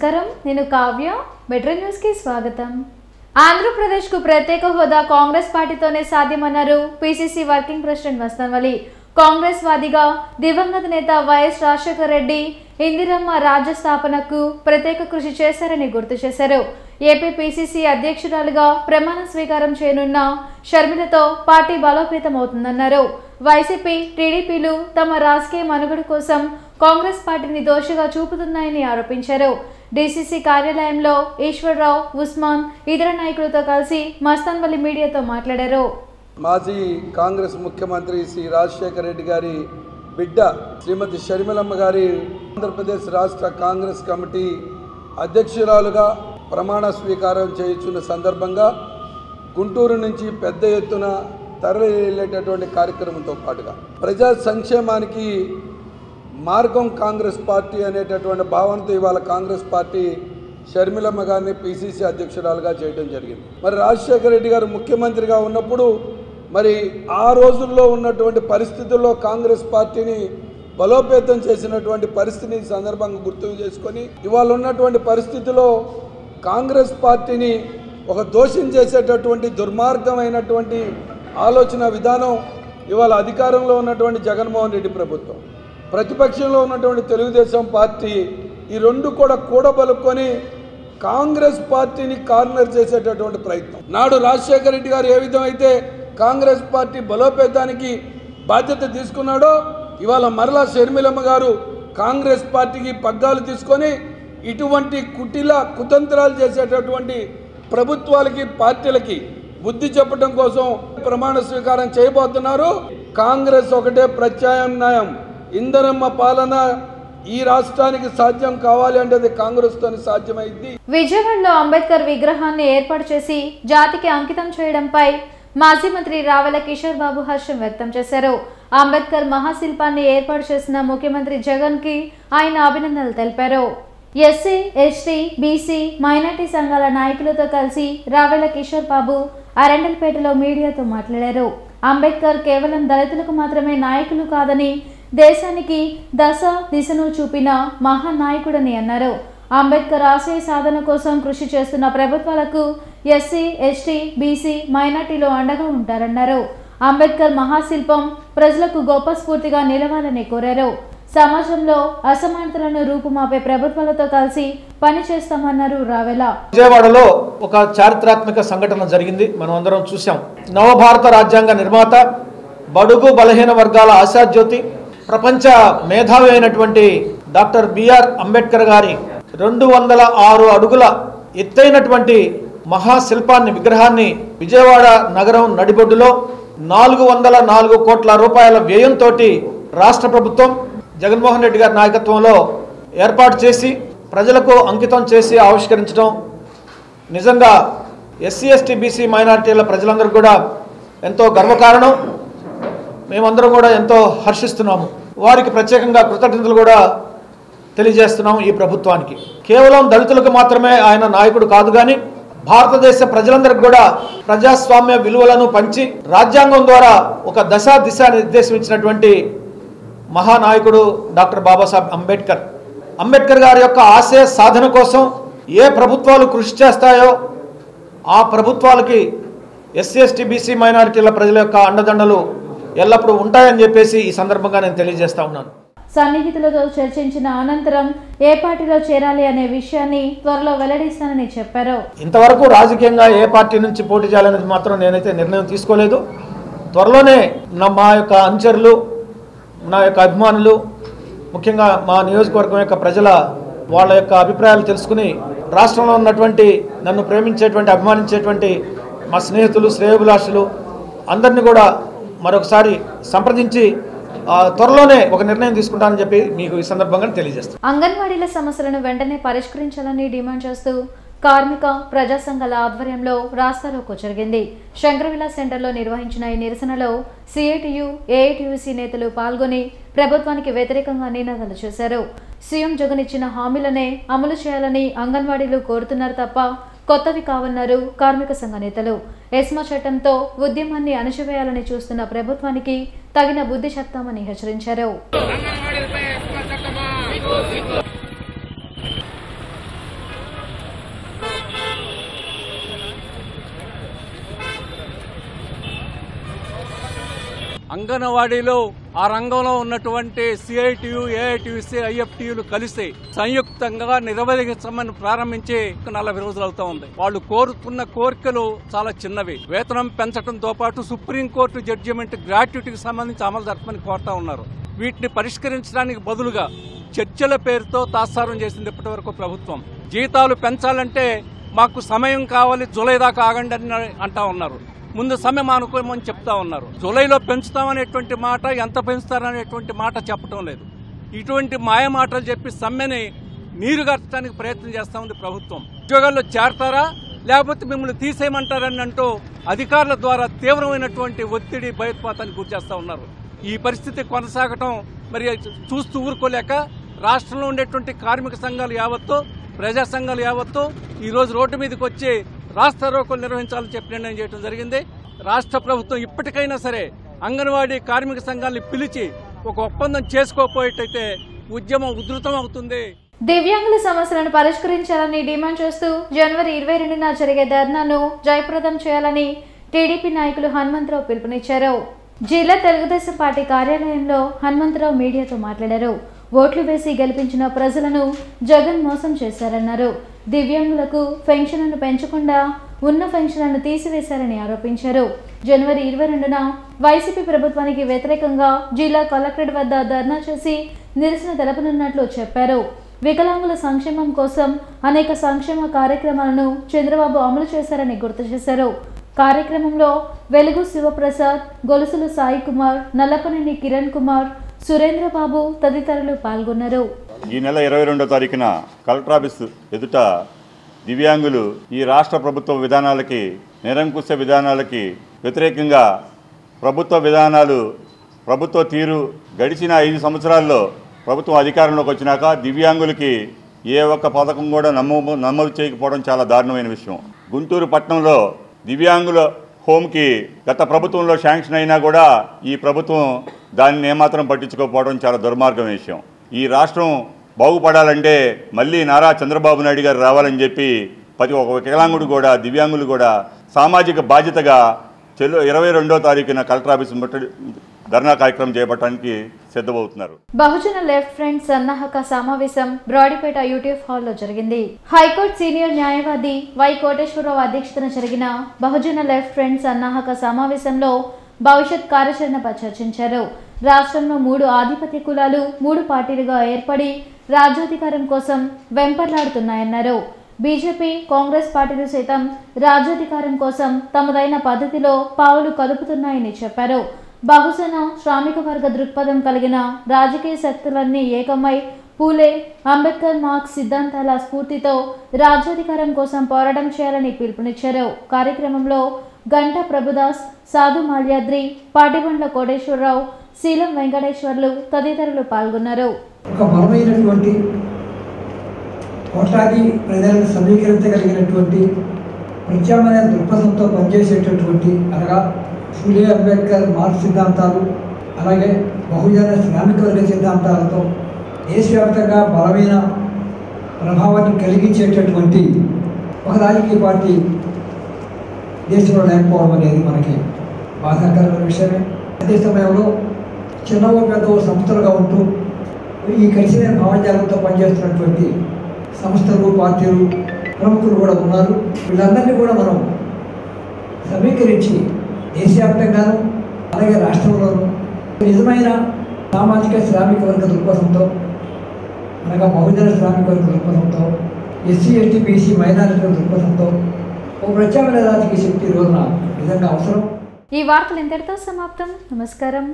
నమస్కారం, నేను Kavya. Metro news కి స్వాగతం. ఆంధ్రప్రదేశ్ కు ప్రత్యేక హోదా Congress పార్టీతోనే సాధ్యమన్నారు PCC working president Mastan వలి. కాంగ్రెస్ వాదిగా దివంగత నేత వైఎస్ రాజశేఖర రెడ్డి ఇందిరమ్మ రాజ్య స్థాపనకు ప్రత్యేక కృషి చేశారని గుర్తు చేశారు. ఏపీ పిసిసి అధ్యక్షురాలుగా ప్రమాణ స్వీకారం చేయనున్న షర్మిలతో పార్టీ బలోపేతం అవుతుందన్నారు. వైసీపీ, టీడీపీలు తమ రాజకీయ మనుగడ కోసం కాంగ్రెస్ పార్టీని దోషిగా చూపుతున్నాయని ఆరోపించారు. డీసీసీ కార్యాలయంలో ఈశ్వర్రావు, ఉస్మాన్ ఇతర నాయకులతో కలిసి మస్తాన్ వలి మీడియాతో మాట్లాడారు. మాజీ కాంగ్రెస్ ముఖ్యమంత్రి శ్రీ రాజశేఖర రెడ్డి గారి బిడ్డ శ్రీమతి షర్మిలమ్మ గారి ఆంధ్రప్రదేశ్ రాష్ట్ర కాంగ్రెస్ కమిటీ అధ్యక్షురాలుగా ప్రమాణ స్వీకారం చేయించున్న సందర్భంగా గుంటూరు నుంచి పెద్ద ఎత్తున తరలి వెళ్ళేటటువంటి కార్యక్రమంతో పాటుగా ప్రజా సంక్షేమానికి మార్గం కాంగ్రెస్ పార్టీ అనేటటువంటి భావనతో ఇవాళ కాంగ్రెస్ పార్టీ షర్మిలమ్మ గారిని పిసిసి అధ్యక్షురాలుగా చేయడం జరిగింది. మరి రాజశేఖర రెడ్డి గారు ముఖ్యమంత్రిగా ఉన్నప్పుడు మరి ఆ రోజుల్లో ఉన్నటువంటి పరిస్థితుల్లో కాంగ్రెస్ పార్టీని బలోపేతం చేసినటువంటి పరిస్థితిని సందర్భంగా గుర్తు చేసుకొని ఇవాళ ఉన్నటువంటి పరిస్థితిలో కాంగ్రెస్ పార్టీని ఒక దోషం చేసేటటువంటి దుర్మార్గమైనటువంటి ఆలోచన విధానం ఇవాళ అధికారంలో ఉన్నటువంటి జగన్మోహన్ రెడ్డి ప్రభుత్వం, ప్రతిపక్షంలో ఉన్నటువంటి తెలుగుదేశం పార్టీ ఈ రెండు కూడా కూడబలుకొని కాంగ్రెస్ పార్టీని కార్నర్ చేసేటటువంటి ప్రయత్నం. నాడు రాజశేఖర రెడ్డి గారు ఏ విధమైతే కాంగ్రెస్ పార్టీ బలోపేతానికి బాధ్యత తీసుకున్నాడో ఇవాళ మరలా షర్మిలమ్మ గారు కాంగ్రెస్ పార్టీకి పగ్గాలు తీసుకొని ఇటువంటి కుటిల కుతంత్రాలు చేసేటటువంటి ప్రభుత్వాలకి, పార్టీలకి బుద్ధి చెప్పడం కోసం ప్రమాణ స్వీకారం చేయబోతున్నారు. కాంగ్రెస్ ఒకటే ప్రత్యామ్నాయం. ఇందిరమ్మ పాలన ఈ రాష్ట్రానికి సాధ్యం కావాలి అంటే అది కాంగ్రెస్ తోనే సాధ్యమైంది. విజయవాడలో అంబేద్కర్ విగ్రహాన్ని ఏర్పాటు చేసి జాతికి అంకితం చేయడంపై మాజీ మంత్రి రావెల కిషోర్ బాబు హర్షం వ్యక్తం చేశారు. అంబేద్కర్ మహాశిల్పాన్ని ఏర్పాటు చేసిన ముఖ్యమంత్రి జగన్ కి ఆయన అభినందనలు తెలిపారు. ఎస్సీ, ఎస్టీ, బీసీ, మైనార్టీ సంఘాల నాయకులతో కలిసి రావెల కిషోర్ బాబు అరండల్పేటలో మీడియాతో మాట్లాడారు. అంబేద్కర్ కేవలం దళితులకు మాత్రమే నాయకులు కాదని దేశానికి దిశను చూపిన మహానాయకుడని అన్నారు. అంబేద్కర్ ఆశయ సాధన కోసం కృషి చేస్తున్న ప్రభుత్వాలకు ఎస్సీ, ఎస్టీ, బీసీ, మైనార్టీలు అండగా ఉంటారన్నారు. అంబేద్కర్ మహాశిల్పం ప్రజలకు గొప్ప స్ఫూర్తిగా నిలవాలని కోరారు. సమాజంలో అసమానతలను రూపుమాపే ప్రభుత్వాలతో కలిసి పనిచేస్తామన్నారు రావెల. విజయవాడలో ఒక చారిత్రాత్మక సంఘటన జరిగింది, మనం అందరం చూసాం. నవభారత రాజ్యాంగ నిర్మాత, బడుగు బలహీన వర్గాల ఆశాజ్యోతి, ప్రపంచ మేధావి అయినటువంటి డాక్టర్ బిఆర్ అంబేద్కర్ గారి 206 అడుగుల ఎత్తైనటువంటి మహాశిల్పాన్ని, విగ్రహాన్ని విజయవాడ నగరం నడిబొడ్డులో 404 కోట్ల రూపాయల వ్యయంతో రాష్ట్ర ప్రభుత్వం జగన్మోహన్ రెడ్డి గారి నాయకత్వంలో ఏర్పాటు చేసి ప్రజలకు అంకితం చేసి ఆవిష్కరించడం నిజంగా ఎస్సీ, ఎస్టీ, బీసీ, మైనారిటీల ప్రజలందరూ కూడా ఎంతో గర్వకారణం. మేమందరం కూడా ఎంతో హర్షిస్తున్నాము. వారికి ప్రత్యేకంగా కృతజ్ఞతలు కూడా తెలియజేస్తున్నాం. ఈ ప్రభుత్వానికి కేవలం దళితులకు మాత్రమే ఆయన నాయకుడు కాదు, కానీ భారతదేశ ప్రజలందరికీ కూడా ప్రజాస్వామ్య విలువలను పంచి రాజ్యాంగం ద్వారా ఒక దిశ నిర్దేశం ఇచ్చినటువంటి మహానాయకుడు డాక్టర్ బాబాసాహెబ్ అంబేద్కర్. అంబేద్కర్ గారి యొక్క ఆశయ సాధన కోసం ఏ ప్రభుత్వాలు కృషి చేస్తాయో ఆ ప్రభుత్వాలకి ఎస్సీ, ఎస్టీ, బీసీ, మైనారిటీల ప్రజల యొక్క అండదండలు ఎల్లప్పుడూ ఉంటాయని చెప్పేసి ఈ సందర్భంగా నేను తెలియజేస్తా ఉన్నాను. సన్నిహితులతో చర్చించిన అనంతరం ఏ పార్టీలో చేరాలి అనే విషయాన్ని త్వరలో వెల్లడిస్తానని చెప్పారు. ఇంతవరకు రాజకీయంగా ఏ పార్టీ నుంచి పోటీ చేయాలనేది మాత్రం నేనైతే నిర్ణయం తీసుకోలేదు. త్వరలోనే మా యొక్క అనుచరులు, నా యొక్క అభిమానులు, ముఖ్యంగా మా నియోజకవర్గం యొక్క ప్రజల వాళ్ళ యొక్క అభిప్రాయాలు తెలుసుకుని రాష్ట్రంలో ఉన్నటువంటి నన్ను ప్రేమించేటువంటి, అభిమానించేటువంటి మా స్నేహితులు, శ్రేయోభిలాషులు అందరినీ కూడా మరొకసారి సంప్రదించి త్వరలోనే ఒక నిర్ణయం తీసుకుంటానని చెప్పి మీకు ఈ సందర్భంగా తెలియజేస్తాను. అంగన్వాడీల సమస్యలను వెంటనే పరిష్కరించాలని డిమాండ్ చేస్తూ కార్మిక ప్రజా సంఘాల ఆధ్వర్యంలో రాస్తారోకో జరిగింది. శంకరవిలా సెంటర్లో నిర్వహించిన ఈ నిరసనలో సిఐటియు, ఏఐటియుసి నేతలు పాల్గొని ప్రభుత్వానికి వ్యతిరేకంగా నినాదాలు చేశారు. సీఎం జగన్ ఇచ్చిన హామీలనే అమలు చేయాలని అంగన్వాడీలు కోరుతున్నారు తప్ప కొత్తవి కావన్నారు కార్మిక సంఘ నేతలు. ఎస్మా చట్టంతో ఉద్యమాన్ని అణచివేయాలని చూస్తున్న ప్రభుత్వానికి తగిన బుద్ధి చెప్తామని హెచ్చరించారు. అంగన్వాడీలో ఆ రంగంలో ఉన్నటువంటి సిఐటియు, ఏఐటియుసి, ఐఎఫ్టియులు కలిసి సంయుక్తంగా నిర్వహించమని ప్రారంభించి 40 రోజులు అవుతా ఉంది. వాళ్ళు కోరుకున్న కోరికలు చాలా చిన్నవి. వేతనం పెంచడంతో పాటు సుప్రీంకోర్టు జడ్జిమెంట్ గ్రాట్యుటీకి సంబంధించి అమలు జరపమని కోరుతా ఉన్నారు. వీటిని పరిష్కరించడానికి బదులుగా చర్చల పేరుతో తాత్సారం చేసింది ఇప్పటి వరకు ప్రభుత్వం. జీతాలు పెంచాలంటే మాకు సమయం కావాలి, జూలై దాకా ఆగండి అని అంటా ఉన్నారు. ముందు సమయం అనుకోమని చెప్తా ఉన్నారు. జూలైలో పెంచుతామనేటువంటి మాట, ఎంత పెంచుతారనేటువంటి మాట చెప్పడం లేదు. ఇటువంటి మాయ మాటలు చెప్పి సమ్మెని నీరుగార్చడానికి ప్రయత్నం చేస్తా ఉంది ప్రభుత్వం. ఉద్యోగాల్లో చేరతారా లేకపోతే మిమ్మల్ని తీసేయమంటారని అంటూ అధికారుల ద్వారా తీవ్రమైనటువంటి ఒత్తిడి, భయోత్పాతానికి గురి చేస్తా ఉన్నారు. ఈ పరిస్థితి కొనసాగటం మరి చూస్తూ ఊరుకోలేక రాష్ట్రంలో ఉండేటువంటి కార్మిక సంఘాలు యావత్తు, ప్రజా సంఘాలు యావత్తు ఈరోజు రోడ్డు మీదకి వచ్చి రాష్ట్ర రోకోలు నిర్వహించాలని చెప్పి నిర్ణయం చేయడం జరిగింది. రాష్ట్ర ప్రభుత్వం ఇప్పటికైనా సరే అంగన్వాడీ కార్మిక సంఘాలను పిలిచి ఒక ఒప్పందం చేసుకోకపోయేటైతే ఉద్యమం ఉధృతం అవుతుంది. దివ్యాంగుల సమస్యలను పరిష్కరించాలని డిమాండ్ చేస్తూ జనవరి 22న జరిగే ధర్నాను జయప్రదం చేయాలని టీడీపీ నాయకులు హనుమంతరావు పిలుపునిచ్చారు. జిల్లా తెలుగుదేశం పార్టీ కార్యాలయంలో హనుమంతరావు మీడియాతో మాట్లాడారు. ఓట్లు వేసి గెలిపించిన ప్రజలను జగన్ మోసం చేశారన్నారు. దివ్యాంగులకు పెన్షన్లను పెంచకుండా ఉన్న పెన్షన్లను తీసివేశారని ఆరోపించారు. జనవరి 22న వైసీపీ ప్రభుత్వానికి వ్యతిరేకంగా జిల్లా కలెక్టరేట్ వద్ద ధర్నా చేసి నిరసన తెలపనున్నట్లు చెప్పారు. వికలాంగుల సంక్షేమం కోసం అనేక సంక్షేమ కార్యక్రమాలను చంద్రబాబు అమలు చేశారని గుర్తు చేశారు. కార్యక్రమంలో వెలుగు శివప్రసాద్, గొలుసులు సాయి కుమార్, నల్లపనేని కిరణ్ కుమార్, సురేంద్రబాబు తదితరులు పాల్గొన్నారు. ఈ నెల 22వ తారీఖున కలెక్టర్ ఆఫీసు ఎదుట దివ్యాంగులు ఈ రాష్ట్ర ప్రభుత్వ విధానాలకి, నిరంకుశ విధానాలకి వ్యతిరేకంగా ప్రభుత్వ విధానాలు, ప్రభుత్వ తీరు గడిచిన 5 సంవత్సరాల్లో ప్రభుత్వం అధికారంలోకి వచ్చినాక దివ్యాంగులకి ఏ ఒక్క పథకం కూడా నమోదు చేయకపోవడం చాలా దారుణమైన విషయం. గుంటూరు పట్టణంలో దివ్యాంగుల హోమ్కి గత ప్రభుత్వంలో శాంక్షన్ అయినా కూడా ఈ ప్రభుత్వం దానిని ఏమాత్రం పట్టించుకోకపోవడం చాలా దుర్మార్గం విషయం. ఈ రాష్ట్రం బాగుపడాలంటే మళ్ళీ నారా చంద్రబాబు నాయుడు గారు రావాలని చెప్పి ప్రతి ఒక్క వికలాంగుడు కూడా, దివ్యాంగులు కూడా సామాజిక బాధ్యతగా 22వ తారీఖున కలెక్టర్ ఆఫీసు ధర్నా కార్యక్రమం చేపట్టడానికి సిద్ధమవుతున్నారు. బహుజన లెఫ్ట్ ఫ్రంట్ సన్నాహక సమావేశం బ్రాడీపేట యూటీఎఫ్ హాల్లో జరిగింది. హైకోర్టు సీనియర్ న్యాయవాది వై కోటేశ్వరరావు అధ్యక్షతన జరిగిన బహుజన లెఫ్ట్ ఫ్రంట్ సన్నాహక సమావేశంలో భవిష్యత్ కార్యాచరణపై చర్చించారు. రాష్ట్రంలో 3 ఆధిపత్య కులాలు 3 పార్టీలుగా ఏర్పడి రాజ్యాధికారం కోసం వెంపర్లాడుతున్నాయన్నారు. బీజేపీ, కాంగ్రెస్ పార్టీలు సైతం రాజ్యాధికారం కోసం తమదైన పద్ధతిలో పావులు కలుపుతున్నాయని చెప్పారు. బహుజన శ్రామిక వర్గ దృక్పథం కలిగిన రాజకీయ శక్తులన్నీ ఏకమై పూలే, అంబేద్కర్, మార్క్స్ సిద్ధాంతాల స్ఫూర్తితో రాజ్యాధికారం కోసం పోరాటం చేయాలని పిలుపునిచ్చారు. కార్యక్రమంలో గంటా ప్రభుదాస్, సాధు మాల్యాద్రి, పాటిబండ్ల కోటేశ్వరరావు, శీలం వెంకటేశ్వర్లు తదితరులు పాల్గొన్నారు. ఒక బలమైనటువంటి కోట్లాది ప్రజలను సమీకరించగలిగినటువంటి ప్రత్యామ్నాయ దృక్పథంతో పనిచేసేటటువంటి అనగా పూలే, అంబేద్కర్, మార్క్స్ సిద్ధాంతాలు, అలాగే బహుజన శ్రామిక వర్గ సిద్ధాంతాలతో దేశవ్యాప్తంగా బలమైన ప్రభావాన్ని కలిగించేటటువంటి ఒక రాజకీయ పార్టీ దేశంలో లేకపోవడం అనేది మనకి బాధాకరమైన విషయమే. అదే సమయంలో చిన్నవో పెద్దవో సంస్థలుగా ఉంటూ ఈ కలిసిన భావజాలంతో పనిచేస్తున్నటువంటి సంస్థలు, పార్టీలు, ప్రముఖులు కూడా ఉన్నారు. వీళ్ళందరినీ కూడా మనం సమీకరించి దేశవ్యాప్తంగాను అలాగే రాష్ట్రంలోనూ నిజమైన సామాజిక శ్రామిక వర్గ దృక్పథంతో, అనగా బహుజన శ్రామిక వర్గ దృక్పథంతో, ఎస్సీ, ఎస్టీ, బీసీ, మైనారిటీల దృక్పథంతో ఒక ప్రత్యామ్నాయ రాజకీయ శక్తి రోజున నిజంగా అవసరం. ఈ వార్తలు ఇంతటితో సమాప్తం. నమస్కారం.